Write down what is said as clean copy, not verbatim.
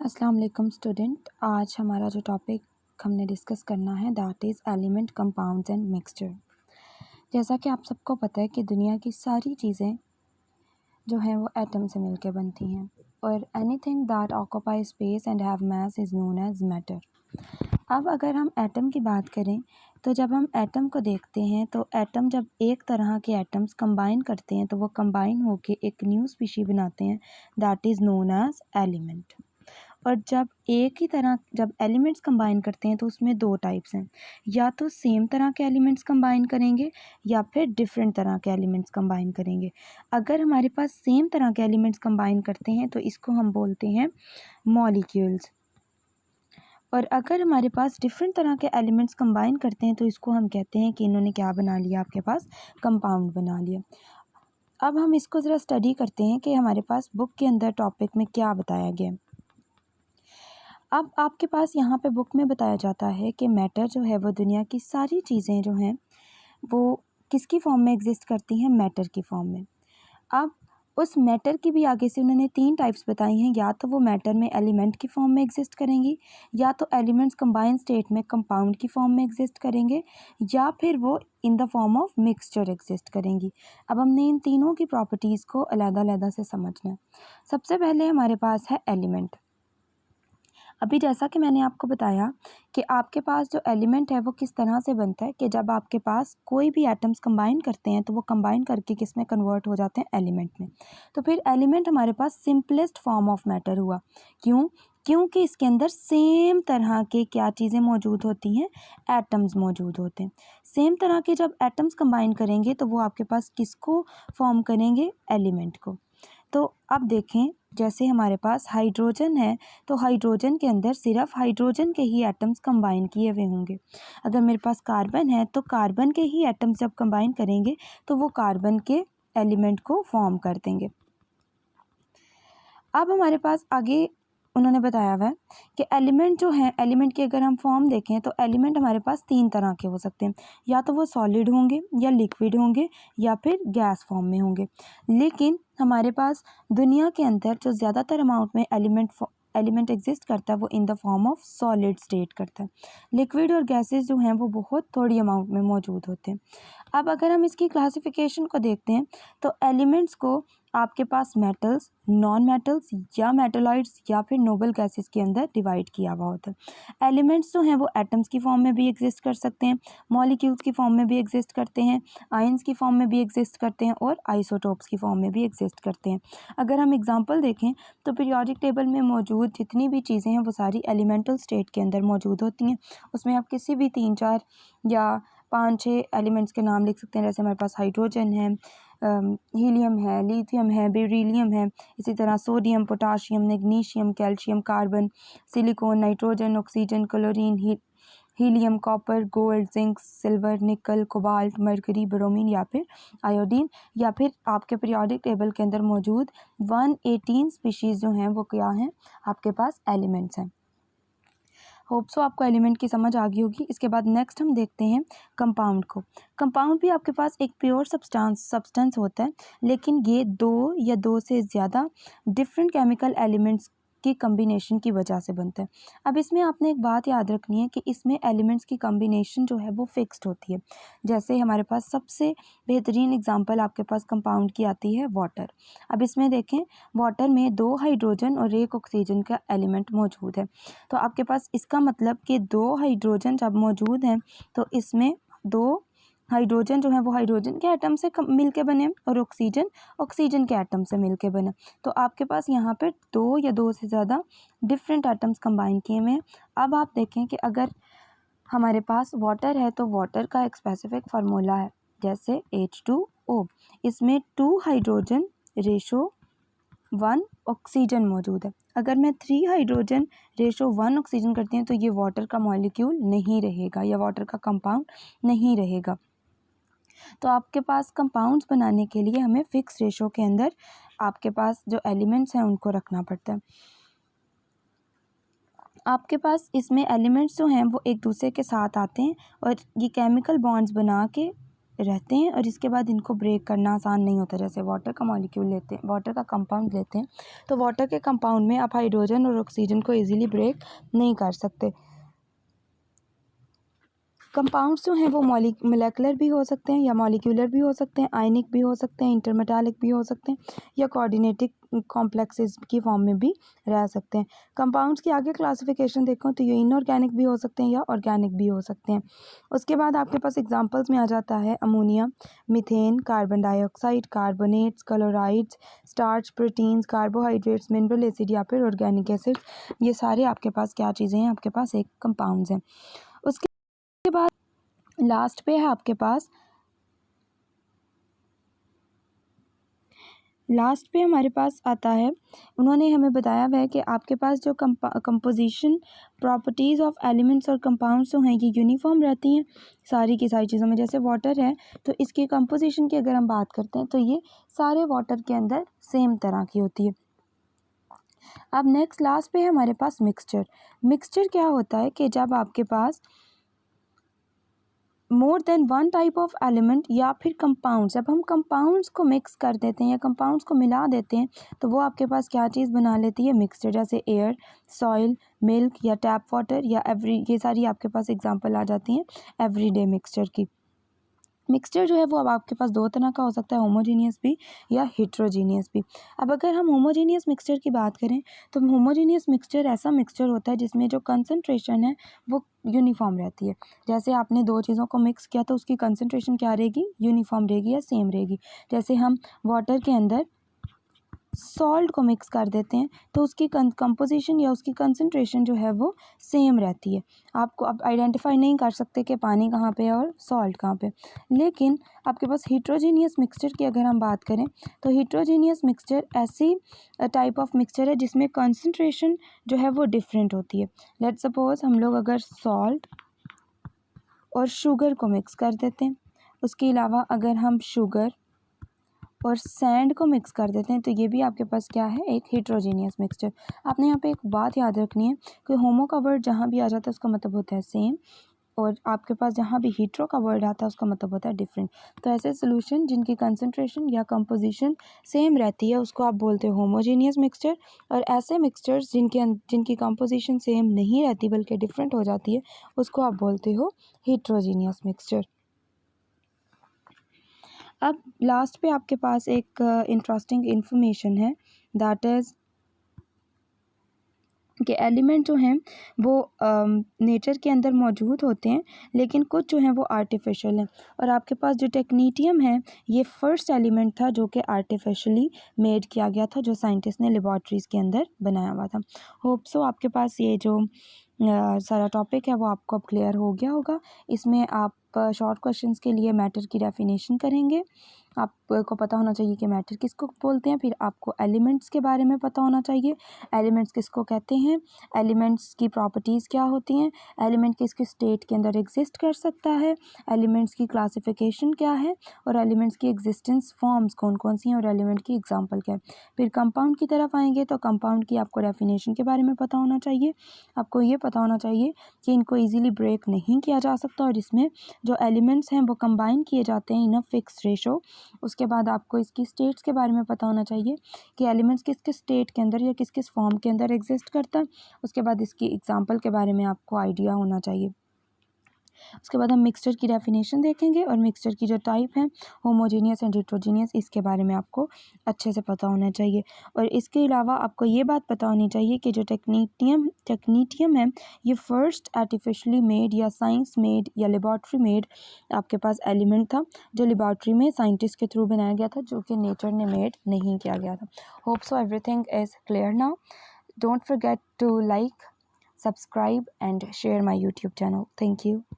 अस्सलाम वालेकुम स्टूडेंट। आज हमारा जो टॉपिक हमने डिस्कस करना है that is element compounds and mixture. जैसा कि आप सबको पता है कि दुनिया की सारी चीज़ें जो हैं वो एटम से मिलकर बनती हैं और anything that occupy space and have mass is known as matter. अब अगर हम एटम की बात करें तो जब हम एटम को देखते हैं तो एटम जब एक तरह के एटम्स कंबाइन करते हैं तो वो कंबाइन होकर एक न्यू स्पीशी बनाते हैं that is known as element. और जब एलिमेंट्स कंबाइन करते हैं तो उसमें दो टाइप्स हैं, या तो सेम तरह के एलिमेंट्स कंबाइन करेंगे या फिर डिफरेंट तरह के एलिमेंट्स कंबाइन करेंगे। अगर हमारे पास सेम तरह के एलिमेंट्स कंबाइन करते हैं तो इसको हम बोलते हैं मॉलिक्यूल्स, और अगर हमारे पास डिफरेंट तरह के एलिमेंट्स कंबाइन करते हैं तो इसको हम कहते हैं कि इन्होंने क्या बना लिया, आपके पास कंपाउंड बना लिया। अब हम इसको ज़रा स्टडी करते हैं कि हमारे पास बुक के अंदर टॉपिक में क्या बताया गया। अब आपके पास यहाँ पे बुक में बताया जाता है कि मैटर जो है वो दुनिया की सारी चीज़ें जो हैं वो किसकी फॉर्म में एग्जिस्ट करती हैं, मैटर की फॉर्म में। अब उस मैटर की भी आगे से उन्होंने 3 टाइप्स बताई हैं, या तो वो मैटर में एलिमेंट की फॉर्म में एग्जिस्ट करेंगी, या तो एलिमेंट्स कंबाइन स्टेट में कंपाउंड की फॉर्म में एग्जिस्ट करेंगे, या फिर वो in the form of mixture exist करेंगी। अब हमने इन तीनों की प्रॉपर्टीज़ को अलग-अलग से समझना है। सबसे पहले हमारे पास है एलिमेंट। अभी जैसा कि मैंने आपको बताया कि आपके पास जो एलिमेंट है वो किस तरह से बनता है कि जब आपके पास कोई भी एटम्स कंबाइन करते हैं तो वो कंबाइन करके किस में कन्वर्ट हो जाते हैं, एलिमेंट में। तो फिर एलिमेंट हमारे पास सिंपलेस्ट फॉर्म ऑफ मैटर हुआ। क्यों? क्योंकि इसके अंदर सेम तरह के क्या चीज़ें मौजूद होती हैं, एटम्स मौजूद होते हैं। सेम तरह के जब एटम्स कंबाइन करेंगे तो वो आपके पास किसको फॉर्म करेंगे, एलिमेंट को। तो अब देखें, जैसे हमारे पास हाइड्रोजन है तो हाइड्रोजन के अंदर सिर्फ हाइड्रोजन के ही एटम्स कंबाइन किए हुए होंगे। अगर मेरे पास कार्बन है तो कार्बन के ही एटम्स जब कंबाइन करेंगे तो वो कार्बन के एलिमेंट को फॉर्म कर देंगे। अब हमारे पास आगे उन्होंने बताया हुआ है कि एलिमेंट जो हैं, एलिमेंट की अगर हम फॉर्म देखें तो एलिमेंट हमारे पास 3 तरह के हो सकते हैं, या तो वो सॉलिड होंगे या लिक्विड होंगे या फिर गैस फॉर्म में होंगे। लेकिन हमारे पास दुनिया के अंदर जो ज़्यादातर अमाउंट में एलिमेंट एग्जिस्ट करता है वो in the form of solid state करता है। लिक्विड और गैसेस जो हैं वो बहुत थोड़ी अमाउंट में मौजूद होते हैं। अब अगर हम इसकी क्लासिफिकेशन को देखते हैं तो एलिमेंट्स को आपके पास मेटल्स, नॉन मेटल्स या मेटलॉइड्स या फिर नोबल गैसेस के अंदर डिवाइड किया हुआ होता है। एलिमेंट्स जो हैं वो एटम्स की फॉर्म में भी एग्जिस्ट कर सकते हैं, मॉलिक्यूल्स की फॉर्म में भी एग्जिस्ट करते हैं, आयंस की फॉर्म में भी एग्जिस्ट करते हैं और आइसोटोप्स की फॉर्म में भी एग्जिस्ट करते हैं। अगर हम एग्जांपल देखें तो पीरियोडिक टेबल में मौजूद जितनी भी चीज़ें हैं वो सारी एलिमेंटल स्टेट के अंदर मौजूद होती हैं। उसमें आप किसी भी 3-4 या 5-6 एलिमेंट्स के नाम लिख सकते हैं। जैसे हमारे पास हाइड्रोजन है, हीलियम है, लिथियम है, बेरिलियम है, इसी तरह sodium, potassium, magnesium, calcium, carbon, silicon, nitrogen, oxygen, chlorine, helium, copper, gold, zinc, silver, निकल, कोबाल्ट, मरकरी, ब्रोमीन या फिर आयोडीन, या फिर आपके पीरियोडिक टेबल के अंदर मौजूद 118 स्पीशीज़ जो हैं वो क्या हैं, आपके पास एलिमेंट्स हैं। होप सो आपको एलिमेंट की समझ आ गई होगी। इसके बाद नेक्स्ट हम देखते हैं कंपाउंड को। कंपाउंड भी आपके पास एक प्योर सब्सटेंस होता है, लेकिन ये 2 या 2 से ज़्यादा डिफरेंट केमिकल एलिमेंट्स की कम्बिनेशन की वजह से बनता है। अब इसमें आपने एक बात याद रखनी है कि इसमें एलिमेंट्स की कम्बिनेशन जो है वो फिक्स्ड होती है। जैसे हमारे पास सबसे बेहतरीन एग्जांपल आपके पास कंपाउंड की आती है वाटर। अब इसमें देखें, वाटर में 2 हाइड्रोजन और 1 ऑक्सीजन का एलिमेंट मौजूद है। तो आपके पास इसका मतलब कि 2 हाइड्रोजन जब मौजूद हैं तो इसमें 2 हाइड्रोजन जो है वो हाइड्रोजन के एटम से मिल के बने और ऑक्सीजन ऑक्सीजन के एटम से मिल के बने। तो आपके पास यहाँ पर 2 या 2 से ज़्यादा डिफरेंट एटम्स कंबाइन किए हुए हैं। अब आप देखें कि अगर हमारे पास वाटर है तो वाटर का एक स्पेसिफिक फार्मूला है, जैसे H2O। इसमें 2 हाइड्रोजन रेशो 1 ऑक्सीजन मौजूद है। अगर मैं 3 हाइड्रोजन रेशो 1 ऑक्सीजन करती हूँ तो ये वाटर का मॉलिक्यूल नहीं रहेगा या वाटर का कंपाउंड नहीं रहेगा। तो आपके पास कंपाउंड्स बनाने के लिए हमें फिक्स रेशो के अंदर आपके पास जो एलिमेंट्स हैं उनको रखना पड़ता है। आपके पास इसमें एलिमेंट्स जो हैं वो एक दूसरे के साथ आते हैं और ये केमिकल बॉन्ड्स बना के रहते हैं और इसके बाद इनको ब्रेक करना आसान नहीं होता। जैसे वाटर का मॉलिक्यूल लेते हैं, वाटर का कंपाउंड लेते हैं, तो वाटर के कंपाउंड में आप हाइड्रोजन और ऑक्सीजन को इजीली ब्रेक नहीं कर सकते। कंपाउंड्स जो हैं वो मोलेकुलर भी हो सकते हैं या मॉलिक्यूलर भी हो सकते हैं, आयनिक भी हो सकते हैं, इंटरमेटालिक भी हो सकते हैं, या कोऑर्डिनेटिक कॉम्प्लेक्सेस की फॉर्म में भी रह सकते हैं। कंपाउंड्स की आगे क्लासिफिकेशन देखो तो ये इनऑर्गेनिक भी हो सकते हैं या ऑर्गेनिक भी हो सकते हैं। उसके बाद आपके पास एग्जांपल्स में आ जाता है ammonia, methane, carbon dioxide, carbonates, chlorides, starch, proteins, carbohydrates, mineral acid या फिर ऑर्गेनिक एसिड। ये सारे आपके पास क्या चीज़ें हैं? आपके पास एक कंपाउंड्स हैं। उसके बाद लास्ट पे है आपके पास, लास्ट पे हमारे पास आता है, उन्होंने हमें बताया हुआ है कि आपके पास जो कंपोजिशन प्रॉपर्टीज़ ऑफ एलिमेंट्स और कंपाउंड्स जो हैं ये यूनिफॉर्म रहती हैं सारी की सारी चीज़ों में। जैसे वाटर है तो इसकी कंपोजिशन की अगर हम बात करते हैं तो ये सारे वाटर के अंदर सेम तरह की होती है। अब नेक्स्ट लास्ट पे है हमारे पास मिक्सचर। मिक्सचर क्या होता है कि जब आपके पास more than one type of element या फिर कंपाउंड्स, जब हम कंपाउंड्स को मिक्स कर देते हैं या कंपाउंड्स को मिला देते हैं तो वो आपके पास क्या चीज़ बना लेती है? मिक्सचर। जैसे एयर, सॉइल, मिल्क या टैप वाटर या ये सारी आपके पास एग्जांपल आ जाती हैं एवरीडे मिक्सचर की। मिक्सचर जो है वो अब आपके पास दो तरह का हो सकता है, होमोजीनियस भी या हेट्रोजीनियस भी। अब अगर हम होमोजीनियस मिक्सचर की बात करें तो होमोजीनियस मिक्सचर ऐसा मिक्सचर होता है जिसमें जो कंसंट्रेशन है वो यूनिफॉर्म रहती है। जैसे आपने दो चीज़ों को मिक्स किया तो उसकी कंसंट्रेशन क्या रहेगी? यूनिफॉर्म रहेगी या सेम रहेगी। जैसे हम वाटर के अंदर सॉल्ट को मिक्स कर देते हैं तो उसकी कंपोजिशन या उसकी कंसंट्रेशन जो है वो सेम रहती है। आपको अब आइडेंटिफाई नहीं कर सकते कि पानी कहाँ पे है और सॉल्ट कहाँ पे। लेकिन आपके पास हेट्रोजीनियस मिक्सचर की अगर हम बात करें तो हेट्रोजीनियस मिक्सचर ऐसी टाइप ऑफ मिक्सचर है जिसमें कंसंट्रेशन जो है वो डिफरेंट होती है। लेट्स सपोज हम लोग अगर सॉल्ट और शुगर को मिक्स कर देते हैं, उसके अलावा अगर हम शुगर और सैंड को मिक्स कर देते हैं तो ये भी आपके पास क्या है? एक हेट्रोजीनियस मिक्सचर। आपने यहाँ पे एक बात याद रखनी है कि होमो का वर्ड जहाँ भी आ जाता है उसका मतलब होता है सेम, और आपके पास जहाँ भी हीट्रो का वर्ड आता है उसका मतलब होता है डिफरेंट। तो ऐसे सोल्यूशन जिनकी कंसंट्रेशन या कंपोजिशन सेम रहती है उसको आप बोलते हो होमोजीनियस मिक्सचर, और ऐसे मिक्सचर्स जिनकी कंपोजिशन सेम नहीं रहती बल्कि डिफरेंट हो जाती है उसको आप बोलते हो हेट्रोजीनियस मिक्सचर। अब लास्ट पे आपके पास एक इंटरेस्टिंग इन्फॉर्मेशन है, दैट इज़ कि एलिमेंट जो हैं वो नेचर के अंदर मौजूद होते हैं लेकिन कुछ जो हैं वो आर्टिफिशियल हैं। और आपके पास जो टेक्नीटियम है ये फर्स्ट एलिमेंट था जो कि आर्टिफिशियली मेड किया गया था, जो साइंटिस्ट ने लेबॉर्ट्रीज़ के अंदर बनाया हुआ था। होप सो आपके पास ये जो सारा टॉपिक है वो आपको अब क्लियर हो गया होगा। इसमें आप शॉर्ट क्वेश्चंस के लिए मैटर की डेफिनेशन करेंगे। आपको पता होना चाहिए कि मैटर किसको बोलते हैं। फिर आपको एलिमेंट्स के बारे में पता होना चाहिए, एलिमेंट्स किसको कहते हैं, एलिमेंट्स की प्रॉपर्टीज़ क्या होती हैं, एलिमेंट किस किस स्टेट के अंदर एग्जिस्ट कर सकता है, एलिमेंट्स की क्लासिफिकेशन क्या है, और एलिमेंट्स की एग्जिस्टेंस फॉर्म्स कौन कौन सी हैं, और एलिमेंट की एग्जांपल क्या है। फिर कंपाउंड की तरफ आएंगे तो कंपाउंड की आपको डेफिनेशन के बारे में पता होना चाहिए। आपको ये पता होना चाहिए कि इनको ईजिली ब्रेक नहीं किया जा सकता और इसमें जो एलिमेंट्स हैं वो कंबाइन किए जाते हैं इन अ फिक्स रेशो। उसके बाद आपको इसकी स्टेट्स के बारे में पता होना चाहिए कि एलिमेंट्स किस किस स्टेट के अंदर या किस किस फॉर्म के अंदर एग्जिस्ट करता है। उसके बाद इसकी एग्जांपल के बारे में आपको आइडिया होना चाहिए। उसके बाद हम मिक्सचर की डेफिनेशन देखेंगे और मिक्सचर की जो टाइप है होमोजीनियस एंड हेट्रोजीनियस, इसके बारे में आपको अच्छे से पता होना चाहिए। और इसके अलावा आपको ये बात पता होनी चाहिए कि जो टेक्नीटियम है ये फर्स्ट आर्टिफिशियली मेड या साइंस मेड या लेबॉर्ट्री मेड आपके पास एलिमेंट था जो लेबॉर्ट्री में साइंटिस्ट के थ्रू बनाया गया था, जो कि नेचर ने मेड नहीं किया गया था। Hope so everything is clear now. Don't forget to like, subscribe and share my YouTube channel. Thank you.